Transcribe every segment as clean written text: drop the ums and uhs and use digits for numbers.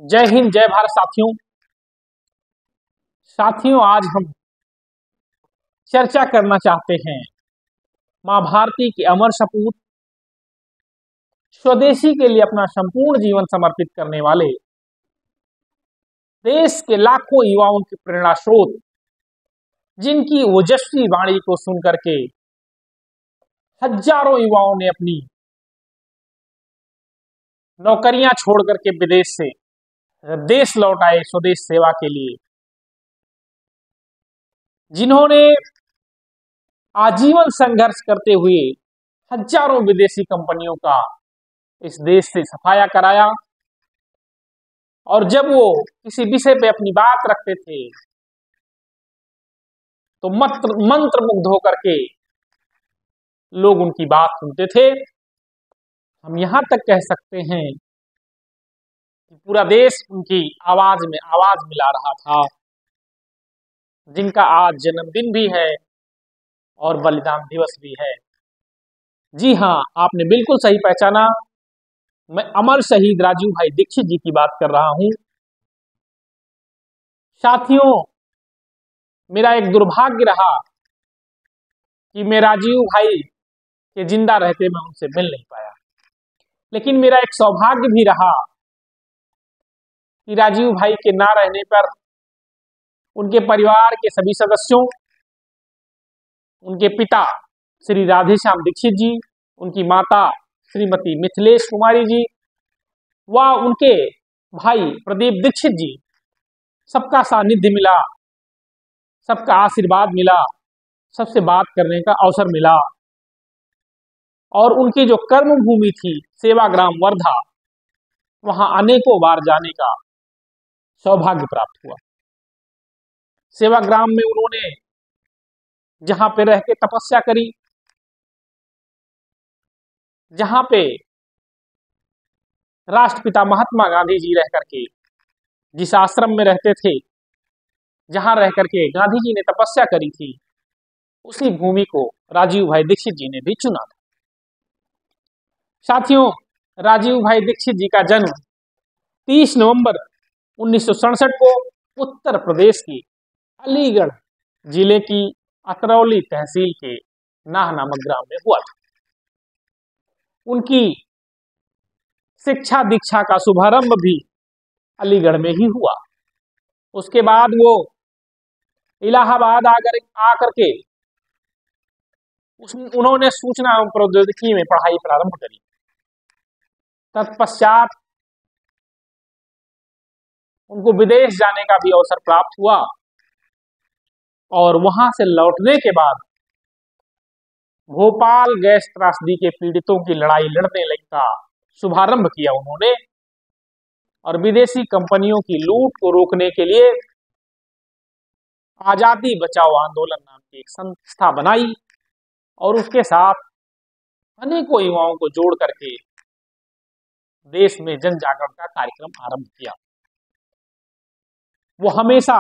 जय हिंद, जय भारत साथियों। आज हम चर्चा करना चाहते हैं मां भारती की अमर सपूत, स्वदेशी के लिए अपना संपूर्ण जीवन समर्पित करने वाले देश के लाखों युवाओं की प्रेरणा स्रोत, जिनकी ओजस्वी वाणी को सुनकर के हजारों युवाओं ने अपनी नौकरियां छोड़ करके विदेश से देश लौट आए स्वदेश सेवा के लिए, जिन्होंने आजीवन संघर्ष करते हुए हजारों विदेशी कंपनियों का इस देश से सफाया कराया। और जब वो किसी विषय पे अपनी बात रखते थे तो मंत्र मुग्ध होकर के लोग उनकी बात सुनते थे। हम यहां तक कह सकते हैं कि पूरा देश उनकी आवाज में आवाज मिला रहा था, जिनका आज जन्मदिन भी है और बलिदान दिवस भी है। जी हाँ, आपने बिल्कुल सही पहचाना, मैं अमर शहीद राजीव भाई दीक्षित जी की बात कर रहा हूं। साथियों, मेरा एक दुर्भाग्य रहा कि मैं राजीव भाई के जिंदा रहते मैं उनसे मिल नहीं पाया, लेकिन मेरा एक सौभाग्य भी रहा कि राजीव भाई के ना रहने पर उनके परिवार के सभी सदस्यों, उनके पिता श्री राधेश्याम दीक्षित जी, उनकी माता श्रीमती मिथिलेश कुमारी जी व उनके भाई प्रदीप दीक्षित जी, सबका सानिध्य मिला, सबका आशीर्वाद मिला, सबसे बात करने का अवसर मिला। और उनकी जो कर्म भूमि थी सेवाग्राम वर्धा, वहां अनेकों बार जाने का सौभाग्य प्राप्त हुआ। सेवाग्राम में उन्होंने जहां पे रह के तपस्या करी, जहां पे राष्ट्रपिता महात्मा गांधी जी रह करके जिस आश्रम में रहते थे, जहां रह करके गांधी जी ने तपस्या करी थी, उसी भूमि को राजीव भाई दीक्षित जी ने भी चुना था। साथियों, राजीव भाई दीक्षित जी का जन्म 30 नवंबर 1967 को उत्तर प्रदेश की अलीगढ़ जिले की अतरौली तहसील के नाह नामक ग्राम में हुआ था। उनकी शिक्षा दीक्षा का शुभारंभ भी अलीगढ़ में ही हुआ। उसके बाद वो इलाहाबाद आकर के उन्होंने सूचना एवं प्रौद्योगिकी में पढ़ाई प्रारंभ करी। तत्पश्चात उनको विदेश जाने का भी अवसर प्राप्त हुआ और वहां से लौटने के बाद भोपाल गैस त्रासदी के पीड़ितों की लड़ाई लड़ने का शुभारंभ किया उन्होंने, और विदेशी कंपनियों की लूट को रोकने के लिए आजादी बचाओ आंदोलन नाम की एक संस्था बनाई और उसके साथ अनेकों युवाओं को जोड़ करके देश में जन जागरण का कार्यक्रम आरंभ किया। वो हमेशा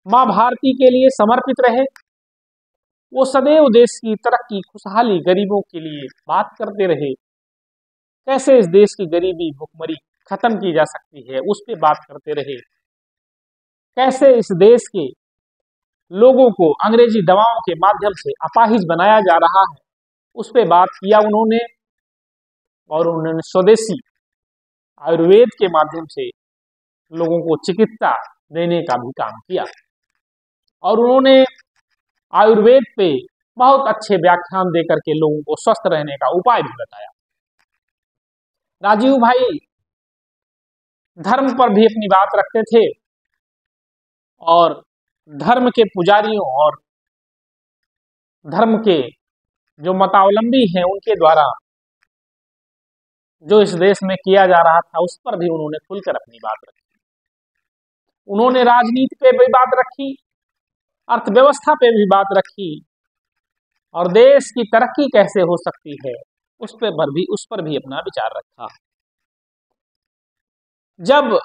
मां भारती के लिए समर्पित रहे। वो सदैव देश की तरक्की, खुशहाली, गरीबों के लिए बात करते रहे। कैसे इस देश की गरीबी, भुखमरी खत्म की जा सकती है, उस पर बात करते रहे। कैसे इस देश के लोगों को अंग्रेजी दवाओं के माध्यम से अपाहिज बनाया जा रहा है, उस पर बात किया उन्होंने। और उन्होंने स्वदेशी आयुर्वेद के माध्यम से लोगों को चिकित्सा देने का भी काम किया और उन्होंने आयुर्वेद पे बहुत अच्छे व्याख्यान देकर के लोगों को स्वस्थ रहने का उपाय भी बताया। राजीव भाई धर्म पर भी अपनी बात रखते थे और धर्म के पुजारियों और धर्म के जो मतावलंबी हैं उनके द्वारा जो इस देश में किया जा रहा था, उस पर भी उन्होंने खुलकर अपनी बात रखी। उन्होंने राजनीति पे भी बात रखी, अर्थव्यवस्था पे भी बात रखी और देश की तरक्की कैसे हो सकती है उस पर भी अपना विचार रखा। जब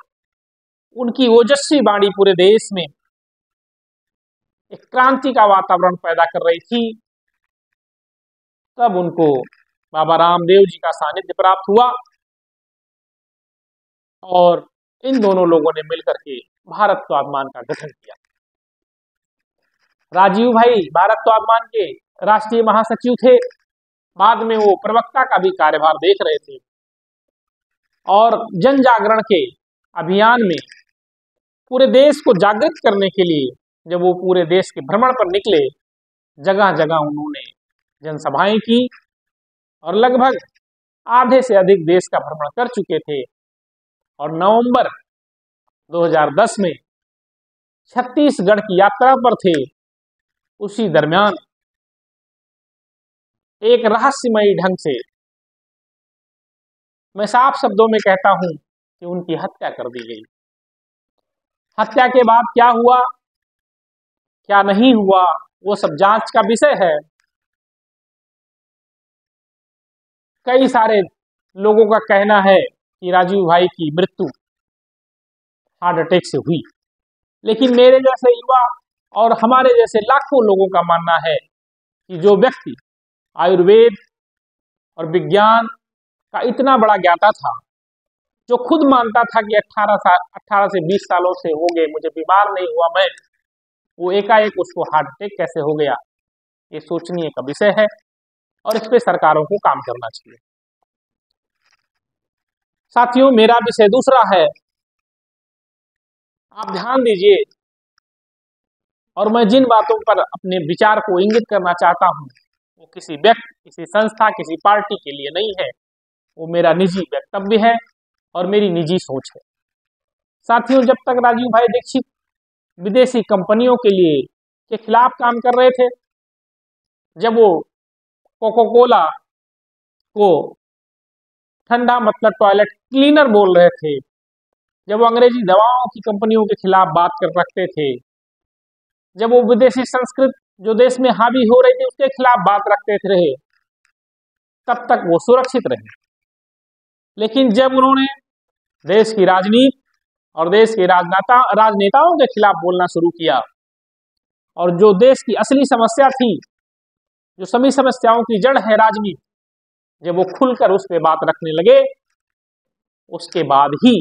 उनकी ओजस्वी वाणी पूरे देश में एक क्रांति का वातावरण पैदा कर रही थी, तब उनको बाबा रामदेव जी का सानिध्य प्राप्त हुआ और इन दोनों लोगों ने मिलकर के भारत स्वाभिमान का गठन किया। राजीव भाई भारत स्वाभिमान के राष्ट्रीय महासचिव थे, बाद में वो प्रवक्ता का भी कार्यभार देख रहे थे और जन जागरण के अभियान में पूरे देश को जागृत करने के लिए जब वो पूरे देश के भ्रमण पर निकले, जगह जगह उन्होंने जनसभाएं की और लगभग आधे से अधिक देश का भ्रमण कर चुके थे। और नवंबर 2010 में छत्तीसगढ़ की यात्रा पर थे। उसी दरमियान एक रहस्यमयी ढंग से, मैं साफ शब्दों में कहता हूं कि उनकी हत्या कर दी गई। हत्या के बाद क्या हुआ क्या नहीं हुआ वो सब जांच का विषय है। कई सारे लोगों का कहना है कि राजीव भाई की मृत्यु हार्ट अटैक से हुई, लेकिन मेरे जैसे युवा और हमारे जैसे लाखों लोगों का मानना है कि जो व्यक्ति आयुर्वेद और विज्ञान का इतना बड़ा ज्ञाता था, जो खुद मानता था कि 18 से 20 सालों से हो गए मुझे बीमार नहीं हुआ मैं, वो एकाएक उसको हार्ट अटैक कैसे हो गया, ये सोचनीय का विषय है और इस पे सरकारों को काम करना चाहिए। साथियों, मेरा विषय दूसरा है, आप ध्यान दीजिए और मैं जिन बातों पर अपने विचार को इंगित करना चाहता हूं वो किसी व्यक्ति, किसी संस्था, किसी पार्टी के लिए नहीं है, वो मेरा निजी वक्तव्य है और मेरी निजी सोच है। साथियों, जब तक राजीव भाई दीक्षित विदेशी कंपनियों के खिलाफ काम कर रहे थे, जब वो कोका कोला को ठंडा मतलब टॉयलेट क्लीनर बोल रहे थे, जब वो अंग्रेजी दवाओं की कंपनियों के खिलाफ बात कर रखते थे, जब वो विदेशी संस्कृत जो देश में हावी हो रही थी उसके खिलाफ बात रखते रहे, तब तक वो सुरक्षित रहे। लेकिन जब उन्होंने देश की राजनीति और देश के राजनेताओं के खिलाफ बोलना शुरू किया और जो देश की असली समस्या थी, जो सभी समस्याओं की जड़ है राजनीति, जब वो खुलकर उस पर बात रखने लगे, उसके बाद ही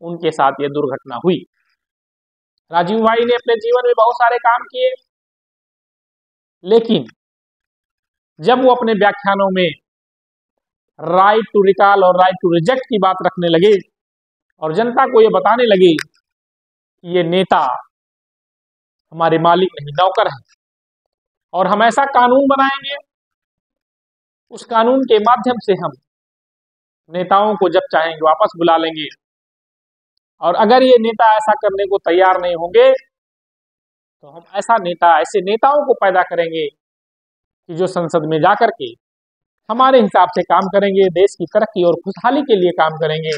उनके साथ ये दुर्घटना हुई। राजीव भाई ने अपने जीवन में बहुत सारे काम किए, लेकिन जब वो अपने व्याख्यानों में राइट टू रिकॉल और राइट टू रिजेक्ट की बात रखने लगे और जनता को ये बताने लगे कि ये नेता हमारे मालिक नहीं नौकर हैं और हम ऐसा कानून बनाएंगे, उस कानून के माध्यम से हम नेताओं को जब चाहेंगे वापस बुला लेंगे, और अगर ये नेता ऐसा करने को तैयार नहीं होंगे तो हम ऐसे नेताओं को पैदा करेंगे कि जो संसद में जाकर के हमारे हिसाब से काम करेंगे, देश की तरक्की और खुशहाली के लिए काम करेंगे।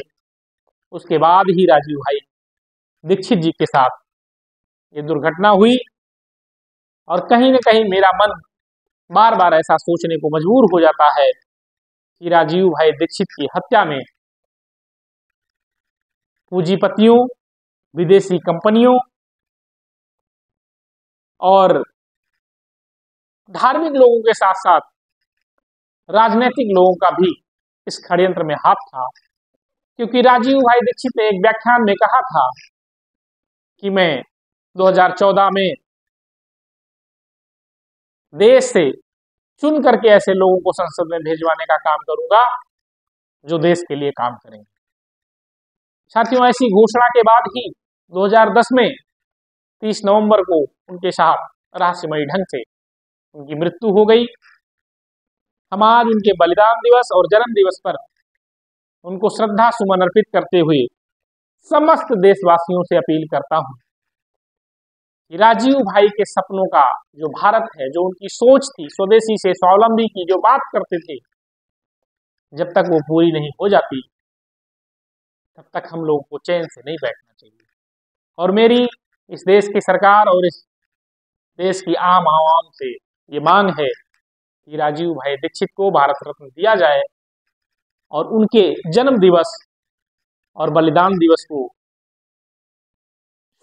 उसके बाद ही राजीव भाई दीक्षित जी के साथ ये दुर्घटना हुई और कहीं न कहीं मेरा मन बार बार ऐसा सोचने को मजबूर हो जाता है कि राजीव भाई दीक्षित की हत्या में पूंजीपतियों, विदेशी कंपनियों और धार्मिक लोगों के साथ साथ राजनीतिक लोगों का भी इस षड्यंत्र में हाथ था, क्योंकि राजीव भाई दीक्षित ने एक व्याख्यान में कहा था कि मैं 2014 में देश से चुन करके ऐसे लोगों को संसद में भेजवाने का काम करूंगा जो देश के लिए काम करेंगे। साथियों, ऐसी घोषणा के बाद ही 2010 में 30 नवंबर को उनके साथ रहस्यमयी ढंग से उनकी मृत्यु हो गई। हम आज उनके बलिदान दिवस और जन्म दिवस पर उनको श्रद्धा सुमन अर्पित करते हुए समस्त देशवासियों से अपील करता हूं कि राजीव भाई के सपनों का जो भारत है, जो उनकी सोच थी स्वदेशी से स्वावलंबी की जो बात करते थे, जब तक वो पूरी नहीं हो जाती तब तक हम लोगों को चैन से नहीं बैठना चाहिए। और मेरी इस देश की सरकार और इस देश की आम आवाम से ये मांग है कि राजीव भाई दीक्षित को भारत रत्न दिया जाए और उनके जन्म दिवस और बलिदान दिवस को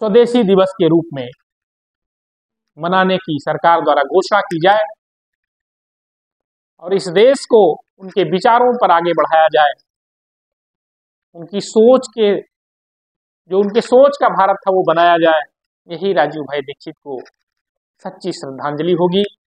स्वदेशी दिवस के रूप में मनाने की सरकार द्वारा घोषणा की जाए और इस देश को उनके विचारों पर आगे बढ़ाया जाए, उनकी सोच के जो उनके सोच का भारत था वो बनाया जाए, यही राजू भाई दीक्षित को सच्ची श्रद्धांजलि होगी।